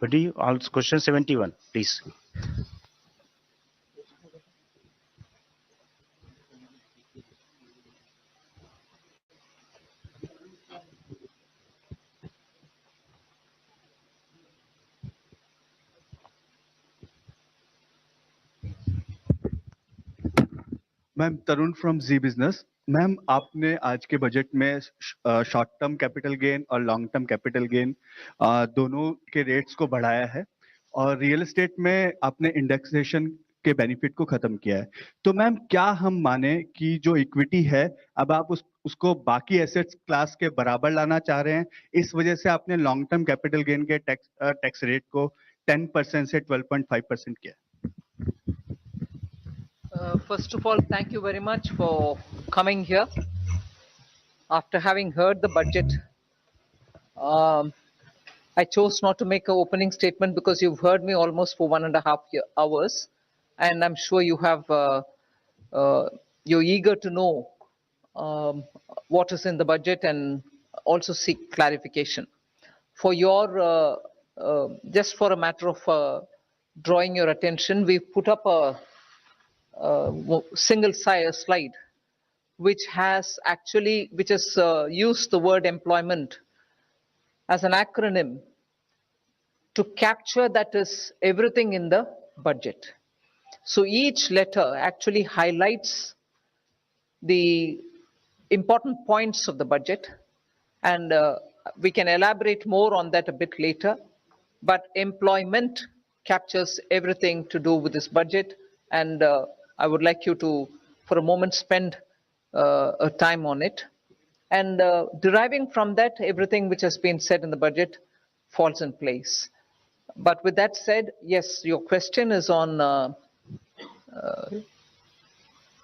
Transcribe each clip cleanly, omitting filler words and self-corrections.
Ready? All question 71, please. Ma'am Tarun from Zee business. Ma'am आपने आज के बजट में शॉर्ट टर्म कैपिटल गेन और लॉन्ग टर्म कैपिटल गेन दोनों के रेट्स को बढ़ाया है और रियल एस्टेट में आपने इंडेक्सेशन के बेनिफिट को खत्म किया है। तो मैम क्या हम माने कि जो इक्विटी है अब आप उसको बाकी एसेट्स क्लास के बराबर लाना चाह रहे हैं, इस वजह से आपने लॉन्ग टर्म कैपिटल गेन के टैक्स रेट को 10% से 12.5% किया? First of all, thank you very much for coming here. After having heard the budget, I chose not to make an opening statement because you've heard me almost for 1.5 hours, and I'm sure you have you're eager to know what is in the budget and also seek clarification. For your just for a matter of drawing your attention, we've put up a single slide which has used the word employment as an acronym to capture that is everything in the budget. So each letter actually highlights the important points of the budget, and we can elaborate more on that a bit later, but employment captures everything to do with this budget, and I would like you to, for a moment, spend a time on it. And deriving from that, everything which has been said in the budget falls in place. But with that said, yes, your question is on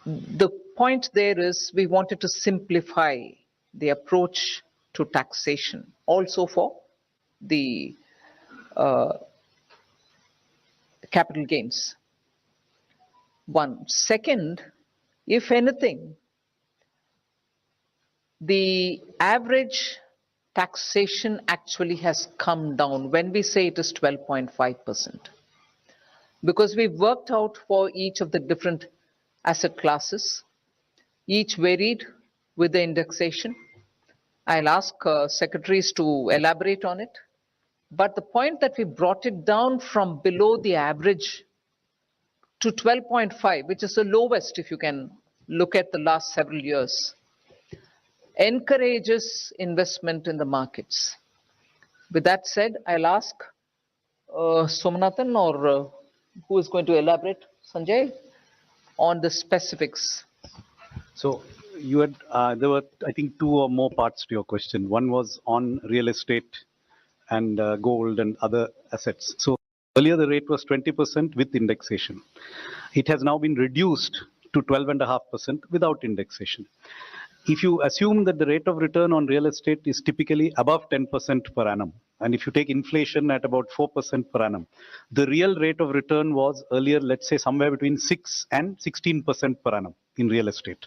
the point there is we wanted to simplify the approach to taxation, also for the capital gains. One. Second, if anything, the average taxation actually has come down when we say it is 12.5%, because we've worked out for each of the different asset classes, each varied with the indexation. I'll ask secretaries to elaborate on it, but the point that we brought it down from below the average to 12.5, which is the lowest if you can look at the last several years, encourages investment in the markets. With that said, I'll ask Somanathan or who is going to elaborate, Sanjay, on the specifics. So you had, there were, I think, two or more parts to your question. One was on real estate and gold and other assets. So earlier the rate was 20% with indexation. It has now been reduced to 12.5% without indexation. If you assume that the rate of return on real estate is typically above 10% per annum, and if you take inflation at about 4% per annum, the real rate of return was earlier, let's say, somewhere between 6 and 16% per annum in real estate.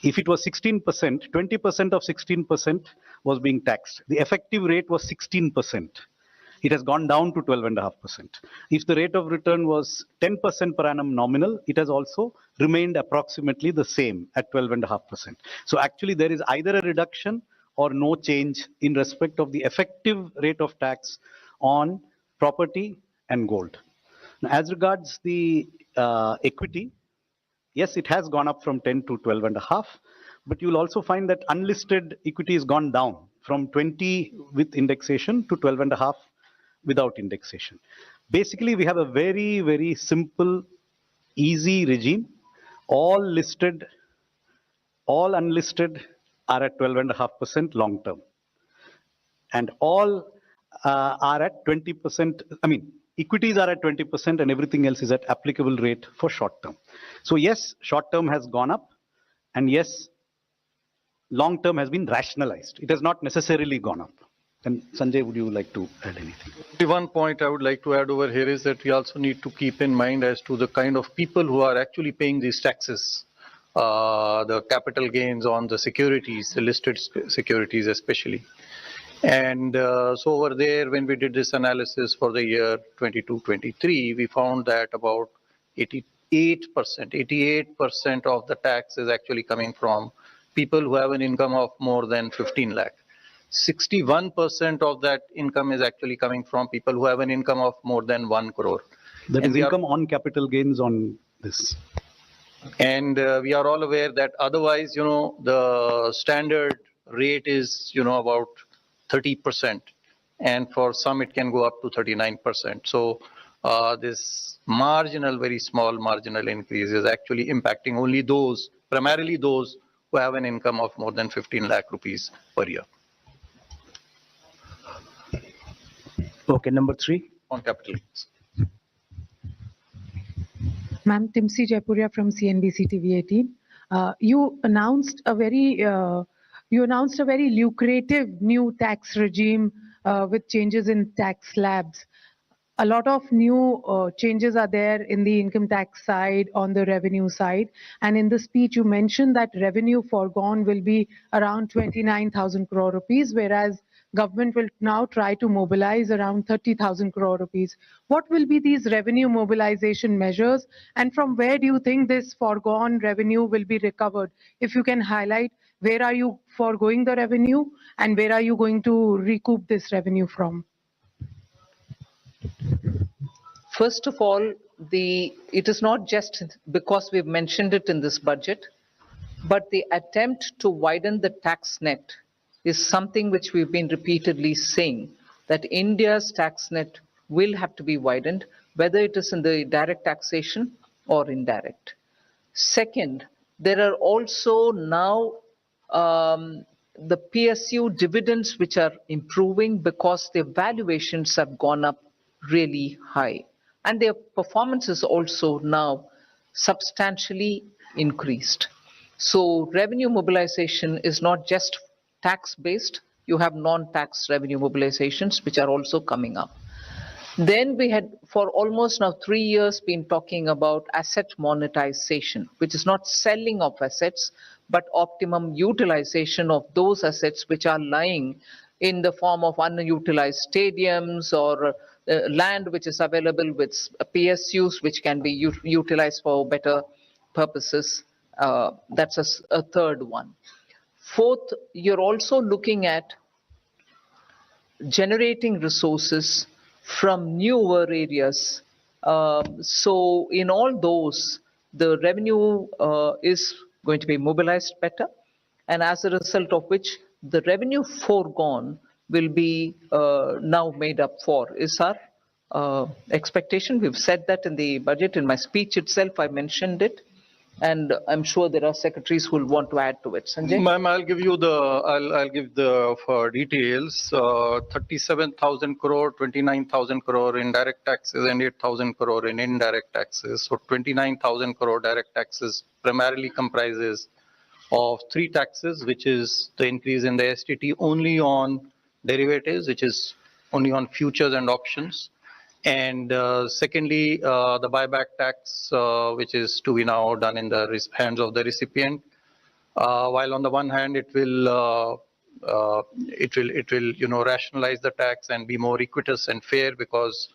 If it was 16%, 20% of 16% was being taxed. The effective rate was 16%. It has gone down to 12.5%. If the rate of return was 10% per annum nominal, it has also remained approximately the same at 12.5%. So actually there is either a reduction or no change in respect of the effective rate of tax on property and gold. Now, as regards the equity, yes, it has gone up from 10 to 12.5, but you'll also find that unlisted equity has gone down from 20 with indexation to 12.5 without indexation. Basically, we have a very, very simple, easy regime. All listed, all unlisted are at 12.5% long term. And all are at 20%, I mean, equities are at 20% and everything else is at applicable rate for short term. So yes, short term has gone up, and yes, long term has been rationalized. It has not necessarily gone up. And Sanjay, would you like to add anything? The one point I would like to add over here is that we also need to keep in mind as to the kind of people who are actually paying these taxes, the capital gains on the securities, the listed securities especially. And so over there, when we did this analysis for the year 22-23, we found that about 88% of the tax is actually coming from people who have an income of more than 15 lakh. 61% of that income is actually coming from people who have an income of more than 1 crore. That And is income on capital gains on this. And we are all aware that otherwise, the standard rate is, about 30%. And for some, it can go up to 39%. So this marginal, very small marginal increase is actually impacting only those, primarily those who have an income of more than 15 lakh rupees per year Okay, number 3. on capital gains. Ma'am, Timsi Jaipuria from CNBC TV 18. You announced a very lucrative new tax regime with changes in tax slabs. A lot of new changes are there in the income tax side, on the revenue side. And in the speech, you mentioned that revenue foregone will be around 29,000 crore rupees, whereas government will now try to mobilize around 30,000 crore rupees. What will be these revenue mobilization measures, and from where do you think this foregone revenue will be recovered? If you can highlight, where are you foregoing the revenue and where are you going to recoup this revenue from? First of all, it is not just because we've mentioned it in this budget, but the attempt to widen the tax net is something which we've been repeatedly saying, that India's tax net will have to be widened, whether it is in the direct taxation or indirect. Second, there are also now the PSU dividends which are improving because their valuations have gone up really high. And their performance is also now substantially increased. So revenue mobilization is not just tax-based, you have non-tax revenue mobilizations which are also coming up. Then we had, for almost now 3 years, been talking about asset monetization, which is not selling of assets, but optimum utilization of those assets which are lying in the form of unutilized stadiums or land which is available with PSUs which can be utilized for better purposes. That's a third one. Fourth, you're also looking at generating resources from newer areas. So in all those, the revenue is going to be mobilized better, and as a result of which the revenue foregone will be now made up for, is our expectation. We've said that in the budget. In my speech itself, I mentioned it. And I'm sure there are secretaries who will want to add to it. Sanjay? Ma'am, I'll give the details. 37,000 crore, 29,000 crore in direct taxes and 8,000 crore in indirect taxes. So 29,000 crore direct taxes primarily comprises of 3 taxes, which is the increase in the STT only on derivatives, which is only on futures and options. And secondly, the buyback tax, which is to be now done in the hands of the recipient. While on the one hand, it will rationalize the tax and be more equitous and fair, because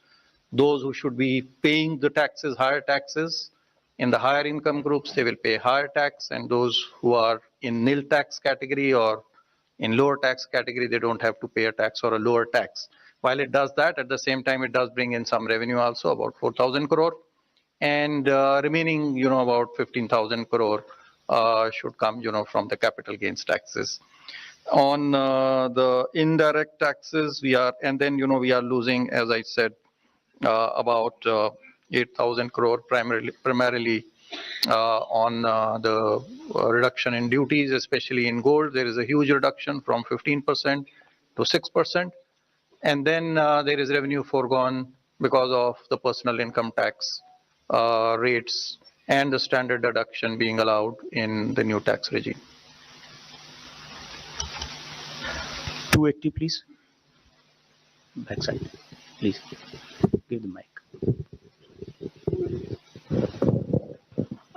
those who should be paying the taxes, higher taxes, in the higher income groups, they will pay higher tax, and those who are in nil tax category or in lower tax category, they don't have to pay a tax or a lower tax. While it does that, at the same time, it does bring in some revenue also, about 4,000 crore, and remaining, about 15,000 crore should come, from the capital gains taxes. On the indirect taxes, we are losing, as I said, about 8,000 crore primarily on the reduction in duties, especially in gold. There is a huge reduction from 15% to 6%. And then there is revenue foregone because of the personal income tax rates and the standard deduction being allowed in the new tax regime. 280, please. Backside, please. Give the mic.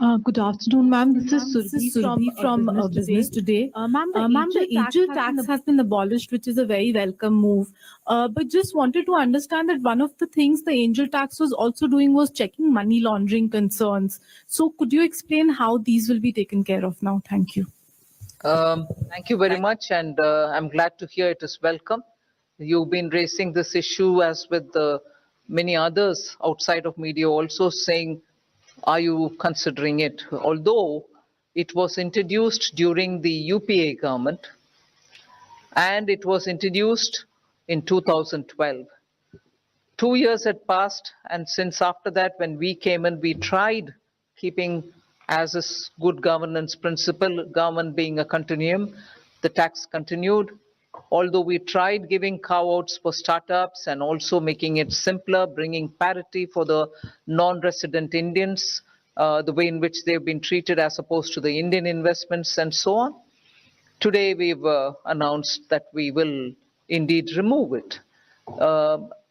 Good afternoon, ma'am. This is Surabhi from Business Today. Ma'am, the angel tax has been abolished, which is a very welcome move. But just wanted to understand that one of the things the angel tax was also doing was checking money laundering concerns. So could you explain how these will be taken care of now? Thank you. Thank you very much, and I'm glad to hear it is welcome. You've been raising this issue as with many others outside of media also saying, are you considering it? Although it was introduced during the UPA government and it was introduced in 2012. 2 years had passed, and since after that, when we came in, we tried keeping as a good governance principle, government being a continuum, the tax continued. Although we tried giving carve-outs for startups and also making it simpler, bringing parity for the non-resident Indians, the way in which they've been treated as opposed to the Indian investments and so on. Today we've announced that we will indeed remove it.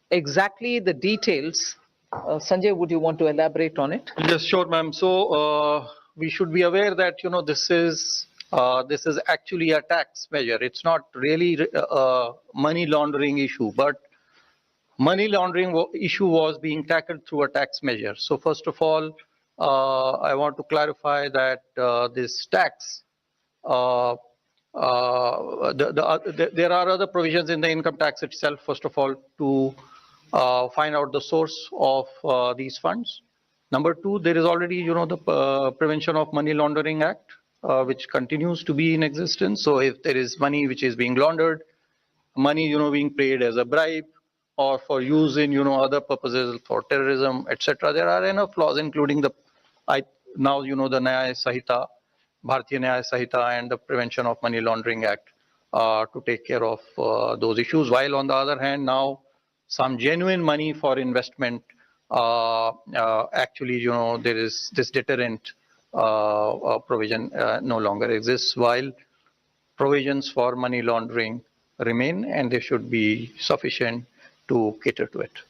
Exactly the details, Sanjay, would you want to elaborate on it? Yes, sure, ma'am. So we should be aware that, this is actually a tax measure. It's not really a money laundering issue, but money laundering issue was being tackled through a tax measure. So first of all, I want to clarify that this tax, there are other provisions in the income tax itself, first of all, to find out the source of these funds. Number two, there is already, the Prevention of Money Laundering Act, which continues to be in existence. So if there is money which is being laundered, money, being paid as a bribe or for use in, other purposes for terrorism, etc., there are enough laws, including the now, the Nyaya Sahita, Bharatiya Nyaya Sahita, and the Prevention of Money Laundering Act to take care of those issues. While on the other hand, now some genuine money for investment, actually, there is this deterrent provision no longer exists, while provisions for money laundering remain, and they should be sufficient to cater to it.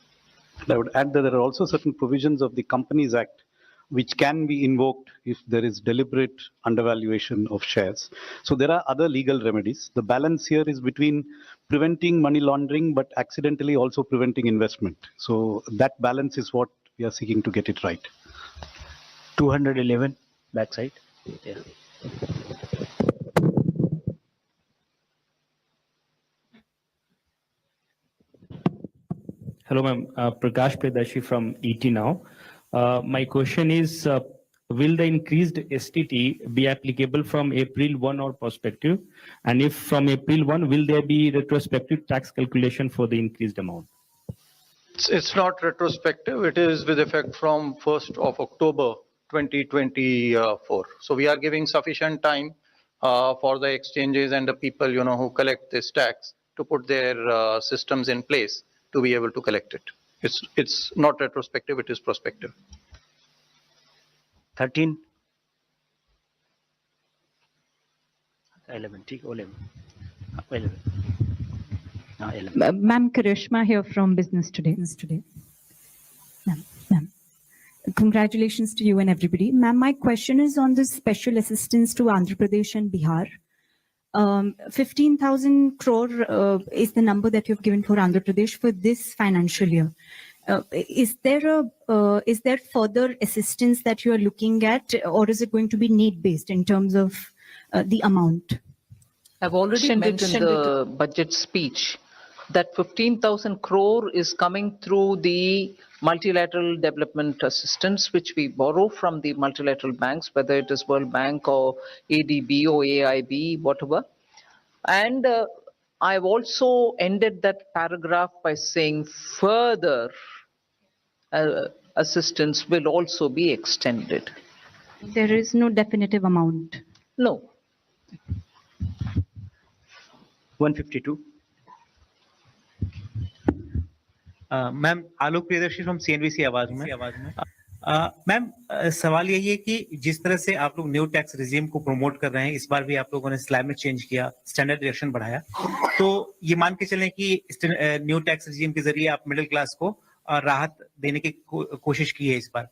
I would add that there are also certain provisions of the Companies Act which can be invoked if there is deliberate undervaluation of shares. So there are other legal remedies. The balance here is between preventing money laundering but accidentally also preventing investment. So that balance is what we are seeking to get it right. 211 backside. Yeah. Hello, ma'am. Prakash Predashi from ET Now. My question is, will the increased STT be applicable from April 1 or prospective? And if from April 1, will there be retrospective tax calculation for the increased amount? It's not retrospective. It is with effect from 1st of October 2024. So we are giving sufficient time for the exchanges and the people, who collect this tax to put their systems in place to be able to collect it. It's not retrospective, it is prospective. 13. 11. 11. 11. Ma'am, Karishma here from Business Today. Ma'am. Congratulations to you and everybody. Ma'am, my question is on the special assistance to Andhra Pradesh and Bihar. 15,000 crore is the number that you've given for Andhra Pradesh for this financial year. Is there further assistance that you are looking at, or is it going to be need-based in terms of the amount? I've already mentioned in the budget speech that 15,000 crore is coming through the multilateral development assistance, which we borrow from the multilateral banks, whether it is World Bank or ADB or AIB, whatever. And I've also ended that paragraph by saying further assistance will also be extended. There is no definitive amount. No. 152. Ma'am Alok Priyadarshi from CNBC आवाज में ma'am सवाल यही है कि जिस तरह से आप लोग न्यू टैक्स रिजीम को प्रमोट कर रहे हैं, इस बार भी आप लोगों ने स्लैब में चेंज किया, स्टैंडर्ड डिडक्शन बढ़ाया, तो ये मान के चलें कि न्यू टैक्स रिजीम के जरिए आप मिडिल क्लास को राहत देने की कोशिश की है इस बार।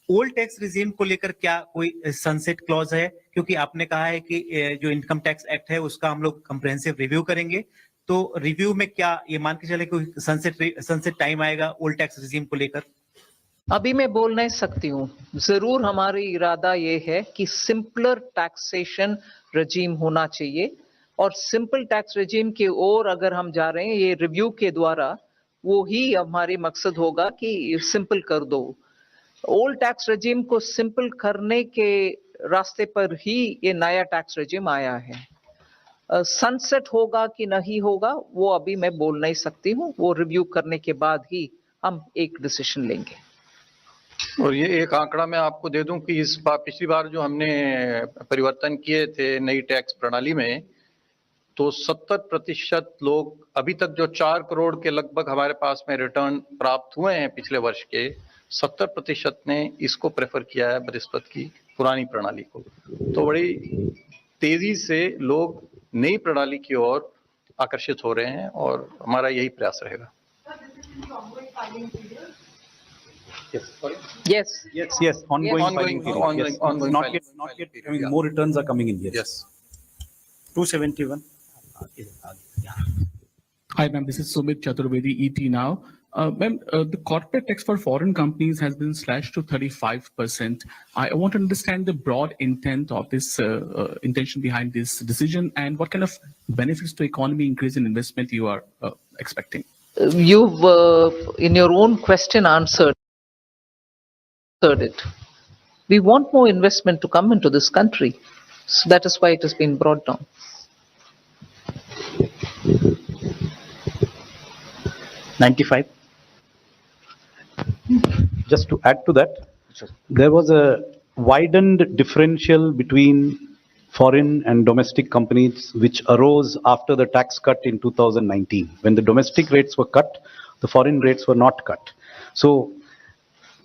ओल्ड टैक्स रिजीम को लेकर क्या कोई सनसेट क्लॉज है? क्योंकि आपने कहा है कि जो इनकम टैक्स एक्ट है उसका हम लोग कंप्रेहेंसिव रिव्यू करेंगे, तो रिव्यू में क्या ये मान के चले कोई सनसेट टाइम आएगा ओल्ड टैक्स रिजीम को लेकर? अभी मैं बोल नहीं सकती हूँ। जरूर हमारी इरादा ये है कि सिंपलर टैक्सेशन रजीम होना चाहिए, और सिंपल टैक्स रजीम की ओर अगर हम जा रहे हैं ये रिव्यू के द्वारा, वो ही हमारी मकसद होगा कि सिंपल कर दो। ओल्ड टैक्स रजीम को सिंपल करने के रास्ते पर ही ये नया टैक्स रजीम आया है। सनसेट होगा कि नहीं होगा वो अभी मैं बोल नहीं सकती हूँ, वो रिव्यू करने के बाद ही हम एक डिसीजन लेंगे। और ये एक आंकड़ा मैं आपको दे दूं कि इस बार पिछली बार जो हमने परिवर्तन किए थे नई टैक्स प्रणाली में, तो 70% लोग अभी तक जो 4 करोड़ के लगभग हमारे पास में रिटर्न प्राप्त हुए हैं पिछले वर्ष के, 70% ने इसको प्रेफर किया है बनिस्बत की पुरानी प्रणाली को। तो बड़ी तेजी से लोग नई प्रणाली की ओर आकर्षित हो रहे हैं और हमारा यही प्रयास रहेगा। Yes. Ongoing filing period. Yes. Not yet. I mean, more returns are coming in. Yes. 271. Hi, ma'am. This is Sumit Chaturvedi, ET now. Ma'am, the corporate tax for foreign companies has been slashed to 35%. I want to understand the broad intent of this intention behind this decision, and what kind of benefits to economy, increase in investment you are expecting. You've in your own question answered it. We want more investment to come into this country, so that is why it has been brought down. $95. Just to add to that, there was a widened differential between foreign and domestic companies which arose after the tax cut in 2019. When the domestic rates were cut, the foreign rates were not cut. So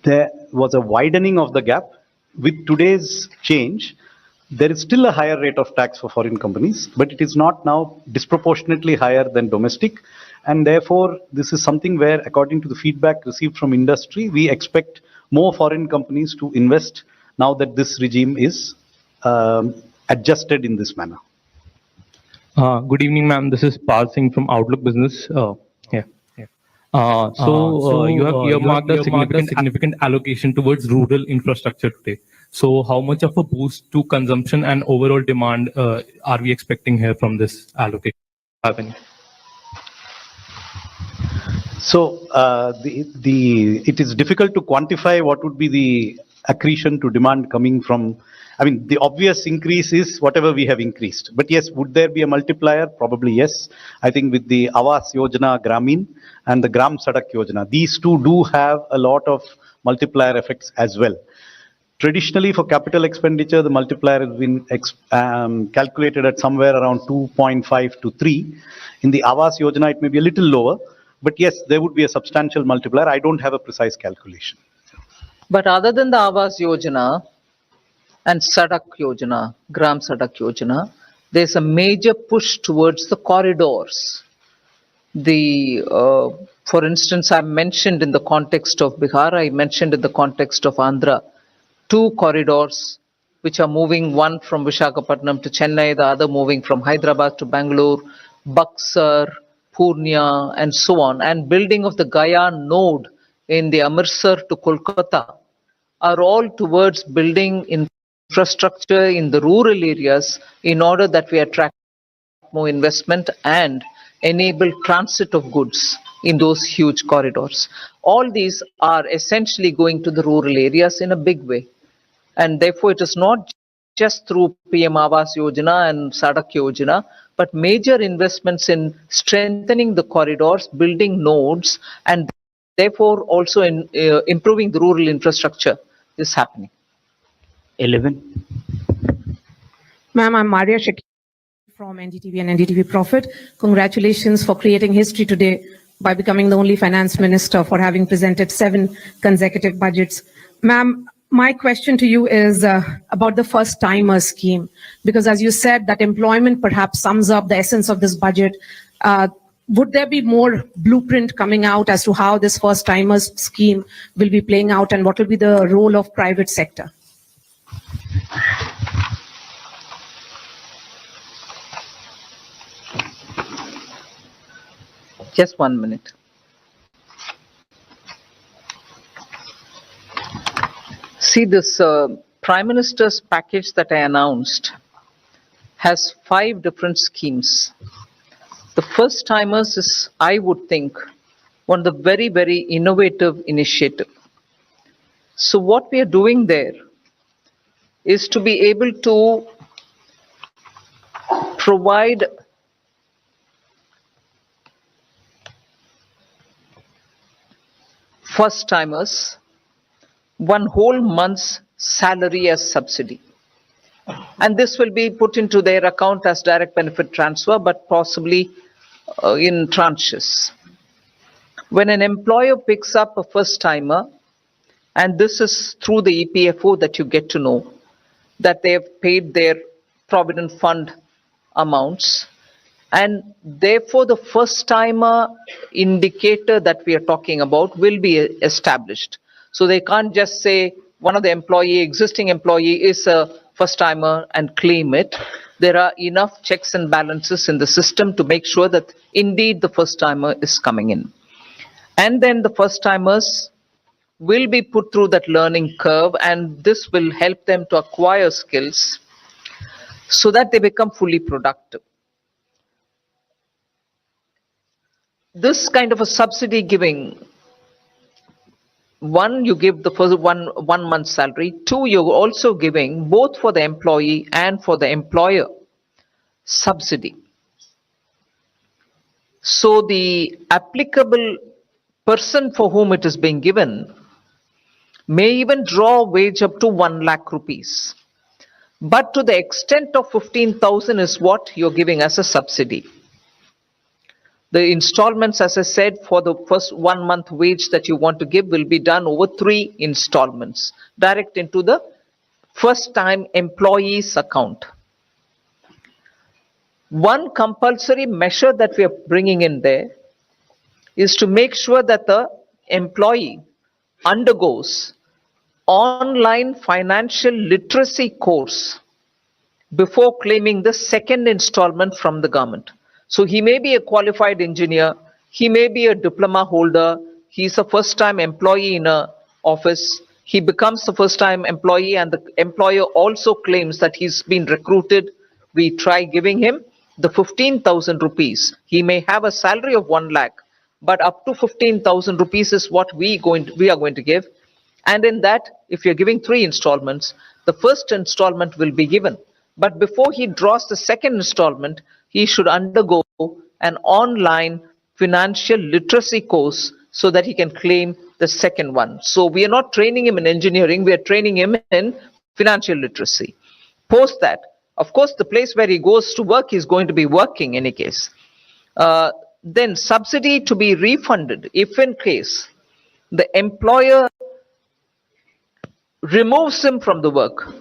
there was a widening of the gap. With today's change, there is still a higher rate of tax for foreign companies, but it is not now disproportionately higher than domestic. And therefore, this is something where, according to the feedback received from industry, we expect more foreign companies to invest now that this regime is adjusted in this manner. Good evening, ma'am. This is Pal Singh from Outlook Business. You have earmarked a significant allocation towards rural infrastructure today. So how much of a boost to consumption and overall demand are we expecting here from this allocation? So it is difficult to quantify what would be the accretion to demand coming from. I mean, the obvious increase is whatever we have increased. But yes, would there be a multiplier? Probably yes. I think with the Awas Yojana Gramin and the Gram Sadak Yojana, these two do have a lot of multiplier effects as well. Traditionally, for capital expenditure, the multiplier has been calculated at somewhere around 2.5 to 3. In the Awas Yojana, it may be a little lower. But yes, there would be a substantial multiplier. I don't have a precise calculation. But other than the Awas Yojana and Sadak Yojana, Gram Sadak Yojana, there's a major push towards the corridors. For instance, I mentioned in the context of Bihar, I mentioned in the context of Andhra, 2 corridors which are moving, one from Visakhapatnam to Chennai, the other moving from Hyderabad to Bangalore, Buxar, Purnia, and so on, and building of the Gaya node in the Amritsar to Kolkata are all towards building infrastructure in the rural areas in order that we attract more investment and enable transit of goods in those huge corridors. All these are essentially going to the rural areas in a big way. And therefore, it is not just through PM Awas Yojana and Sadak Yojana, but major investments in strengthening the corridors, building nodes, and therefore also in improving the rural infrastructure is happening. 11. Ma'am, I'm Maria Shakir from NDTV and NDTV Profit. Congratulations for creating history today by becoming the only finance minister for having presented 7 consecutive budgets. Ma'am, my question to you is about the first timer scheme, because as you said, that employment perhaps sums up the essence of this budget. would there be more blueprint coming out as to how this first timers scheme will be playing out, and what will be the role of private sector? Just 1 minute. See, this Prime Minister's package that I announced has 5 different schemes. The first timers is, I would think, one of the very, very innovative initiative. So what we are doing there is to be able to provide first timers 1 whole month's salary as subsidy. And this will be put into their account as direct benefit transfer, but possibly in tranches. When an employer picks up a first timer, and this is through the EPFO that you get to know that they have paid their provident fund amounts, and therefore the first timer indicator that we are talking about will be established. So they can't just say one of the existing employee is a first timer and claim it. There are enough checks and balances in the system to make sure that indeed the first timer is coming in. And then the first timers will be put through that learning curve, and this will help them to acquire skills so that they become fully productive. This kind of a subsidy giving, 1, you give the first one month salary. 2, you're also giving both for the employee and for the employer subsidy. So the applicable person for whom it is being given may even draw wage up to 1 lakh rupees. But to the extent of 15,000 is what you're giving as a subsidy. The installments, as I said, for the first 1 month wage that you want to give will be done over 3 installments, direct into the first time employee's account. One compulsory measure that we are bringing in there is to make sure that the employee undergoes online financial literacy course before claiming the second installment from the government. So he may be a qualified engineer, he may be a diploma holder, he's a first time employee in a office, he becomes the first time employee and the employer also claims that he's been recruited. We try giving him the 15,000 rupees. He may have a salary of 1 lakh, but up to 15,000 rupees is what we are going to give. And in that, if you're giving 3 installments, the first installment will be given. But before he draws the second installment, he should undergo an online financial literacy course so that he can claim the second one. So we are not training him in engineering, we are training him in financial literacy. Post that, of course, the place where he goes to work, he's going to be working in any case. Then subsidy to be refunded if in case the employer removes him from the work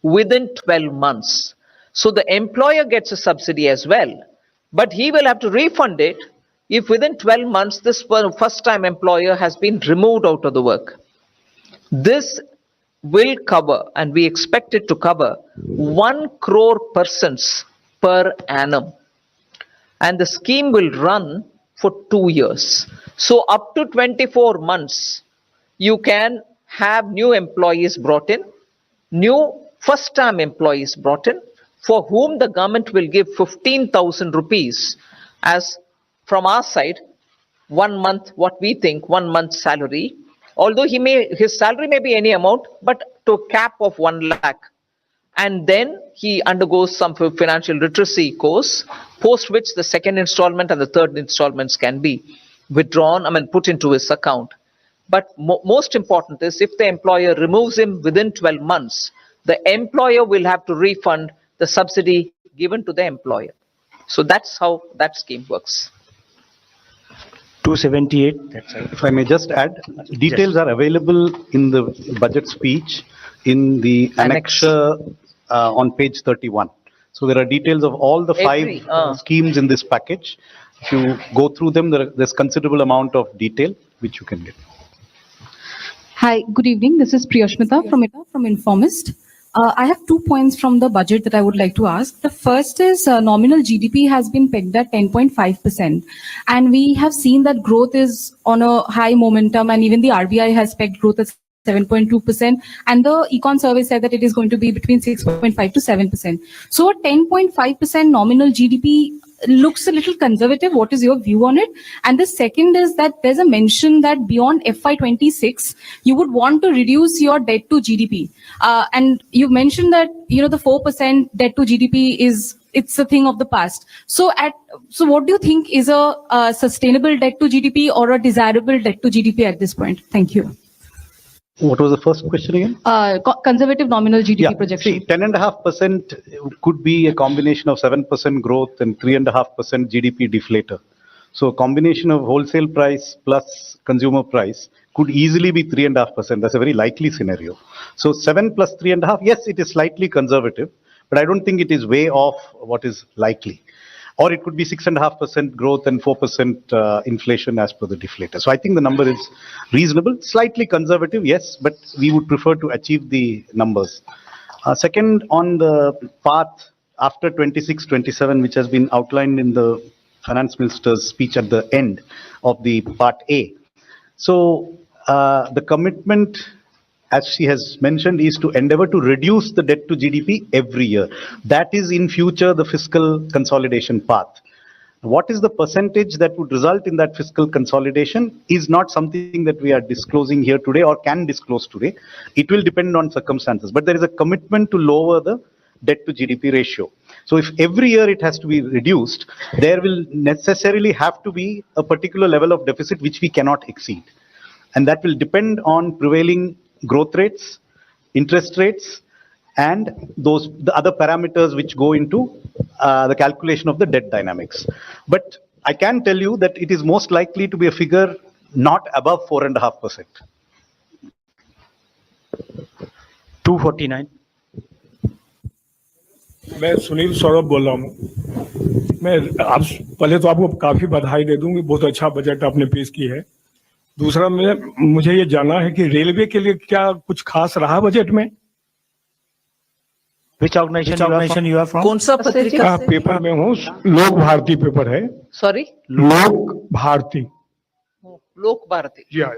within 12 months. So the employer gets a subsidy as well, but he will have to refund it if within 12 months this first time employer has been removed out of the work. This will cover, and we expect it to cover, 1 crore persons per annum. And the scheme will run for 2 years. So up to 24 months, you can have new employees brought in, new first time employees brought in, for whom the government will give 15,000 rupees as from our side, 1 month, what we think, 1 month salary. Although his salary may be any amount, but to a cap of 1 lakh. And then he undergoes some financial literacy course, post which the second installment and the third installments can be withdrawn, put into his account. But most important is if the employer removes him within 12 months, the employer will have to refund the subsidy given to the employer. So that's how that scheme works. 278. That's right. If I may just add, details are available in the budget speech in the annexure on page 31. So there are details of all the 5 schemes in this package. If you go through them, there's considerable amount of detail which you can get. Hi, good evening. This is Priyashmita from Informist. I have 2 points from the budget that I would like to ask. The first is nominal GDP has been pegged at 10.5%. And we have seen that growth is on a high momentum, and even the RBI has pegged growth at 7.2%. And the Econ survey said that it is going to be between 6.5 to 7%. So 10.5% nominal GDP looks a little conservative. What is your view on it? And the second is that there's a mention that beyond FY26, you would want to reduce your debt to GDP. And you mentioned that, the 4% debt to GDP it's a thing of the past. So what do you think is a sustainable debt to GDP or a desirable debt to GDP at this point? Thank you. What was the first question again? Conservative nominal GDP projection. See, 10.5% could be a combination of 7% growth and 3.5% GDP deflator. So a combination of wholesale price plus consumer price could easily be 3.5%. That's a very likely scenario. So 7 plus 3.5, yes, it is slightly conservative, but I don't think it is way off what is likely. Or it could be 6.5% growth and 4% inflation as per the deflator. So I think the number is reasonable, slightly conservative, yes, but we would prefer to achieve the numbers. Second, on the path after 26-27, which has been outlined in the finance minister's speech at the end of the part A. So the commitment, as she has mentioned, is to endeavor to reduce the debt to GDP every year. That is in future the fiscal consolidation path. What is the percentage that would result in that fiscal consolidation is not something that we are disclosing here today or can disclose today. It will depend on circumstances, but there is a commitment to lower the debt to GDP ratio. So if every year it has to be reduced, there will necessarily have to be a particular level of deficit which we cannot exceed. And that will depend on prevailing growth rates, interest rates, and the other parameters which go into the calculation of the debt dynamics. But I can tell you that it is most likely to be a figure not above 4.5%. 249. मैं सुनील सौरभ बोल रहा हूँ। मैं आप पहले तो आपको काफी बधाई दे दूंगी, बहुत अच्छा बजट आपने पेश की है। दूसरा मुझे ये जानना है कि रेलवे के लिए क्या कुछ खास रहा बजट में? Which organization you are from? कौन सा पत्रिका? पेपर में हूँ, लोक भारती पेपर है। Sorry? लोक भारती। लोक भारती। जी हाँ।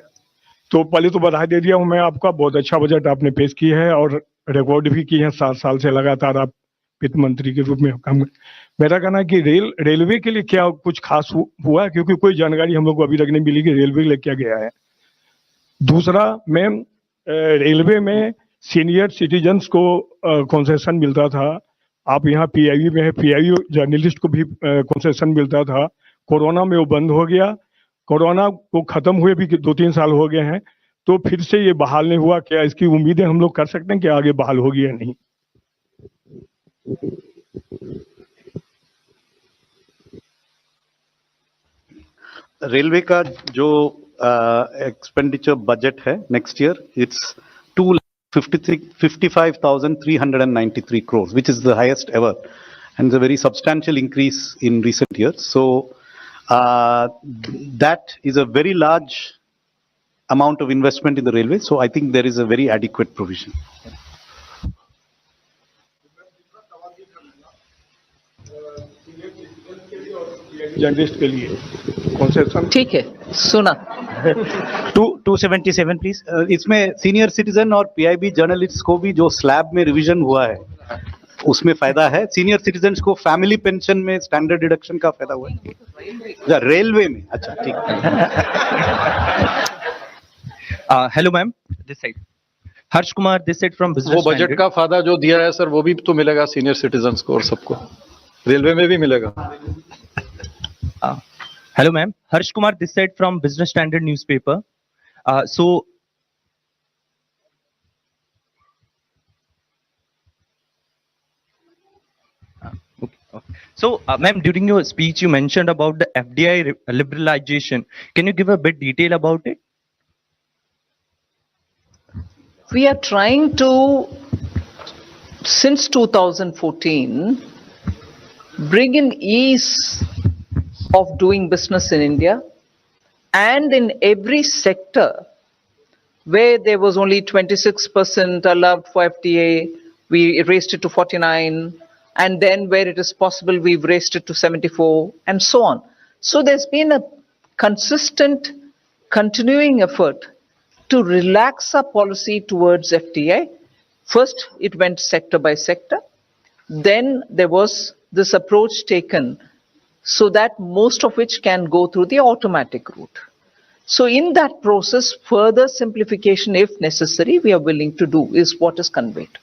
तो पहले तो बधाई दे दिया हूँ मैं आपका, बहुत अच्छा बजट आपने पेश की है और रिकॉर्ड भी की है। 7 साल से लगातार आप वित्त मंत्री के रूप में काम। मेरा कहना है कि रेलवे के लिए क्या कुछ खास हुआ, क्योंकि कोई जानकारी हम लोग को अभी तक नहीं मिली कि रेलवे के लिए क्या गया है। दूसरा, मैम, रेलवे में सीनियर सिटीजन्स को कंसेशन मिलता था। आप यहाँ पीआईबी में है, पीआईबी जर्नलिस्ट को भी कंसेशन मिलता था। कोरोना में वो बंद हो गया। कोरोना को खत्म हुए भी 2-3 साल हो गए हैं, तो फिर से ये बहाल नहीं हुआ। क्या इसकी उम्मीदें हम लोग कर सकते हैं कि आगे बहाल होगी या नहीं? रेलवे का जो एक्सपेंडिचर बजट है next year, it's 255,393 crores, which is the highest ever, and it's a very substantial increase in recent years. So that is a very large amount of investment in the railway. So I think there is a very adequate provision. Journalist के लिए concession ठीक है, सुना। 277 please. इसमें senior citizen और PIB journalist को भी जो स्लैब में रिवीजन हुआ है उसमें फायदा है। सीनियर सिटीजन को फैमिली पेंशन में स्टैंडर्ड डिडक्शन का फायदा हुआ है। रेलवे में, अच्छा ठीक। Hello ma'am, this side Harsh Kumar, this side from business. वो बजट का फायदा जो दिया है सर, वो भी तो मिलेगा सीनियर सिटीजन को और सबको, रेलवे में भी मिलेगा। Hello ma'am, Harsh Kumar this side from Business Standard newspaper. Ma'am, during your speech you mentioned about the FDI liberalization. Can you give a bit detail about it? We are trying to, since 2014, bring in ease of doing business in India, and in every sector where there was only 26% allowed for FTA, we raised it to 49, and then where it is possible, we've raised it to 74, and so on. So there's been a consistent, continuing effort to relax our policy towards FTA. First, it went sector by sector. Then there was this approach taken so that most of which can go through the automatic route. So in that process, further simplification, if necessary, we are willing to do, is what is conveyed.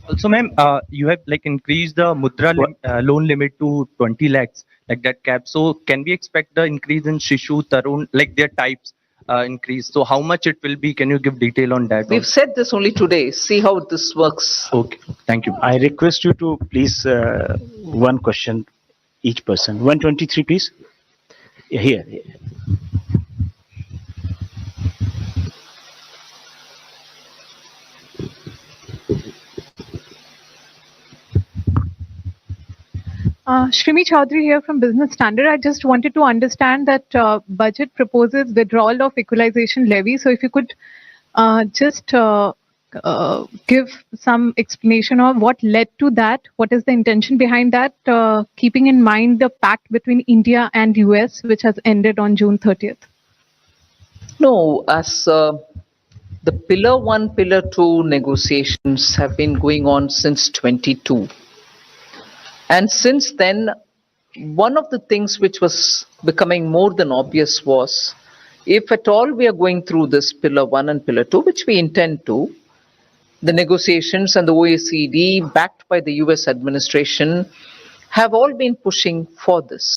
Also, ma'am, you have like increased the mudra loan limit to 20 lakhs, like that cap. So can we expect the increase in Shishu, Tarun, like their types increase? So how much it will be? Can you give detail on that? We've said this only today. See how this works. Okay, thank you. I request you to please one question each person. 123, please. Here. Shrimi Chaudhary here from Business Standard. I just wanted to understand that budget proposes withdrawal of equalization levy. So if you could just give some explanation of what led to that, what is the intention behind that, keeping in mind the pact between India and US, which has ended on June 30th. No, as the Pillar 1, Pillar 2 negotiations have been going on since 22. And since then, one of the things which was becoming more than obvious was, if at all we are going through this Pillar 1 and Pillar 2, which we intend to, the negotiations and the OECD, backed by the US administration, have all been pushing for this.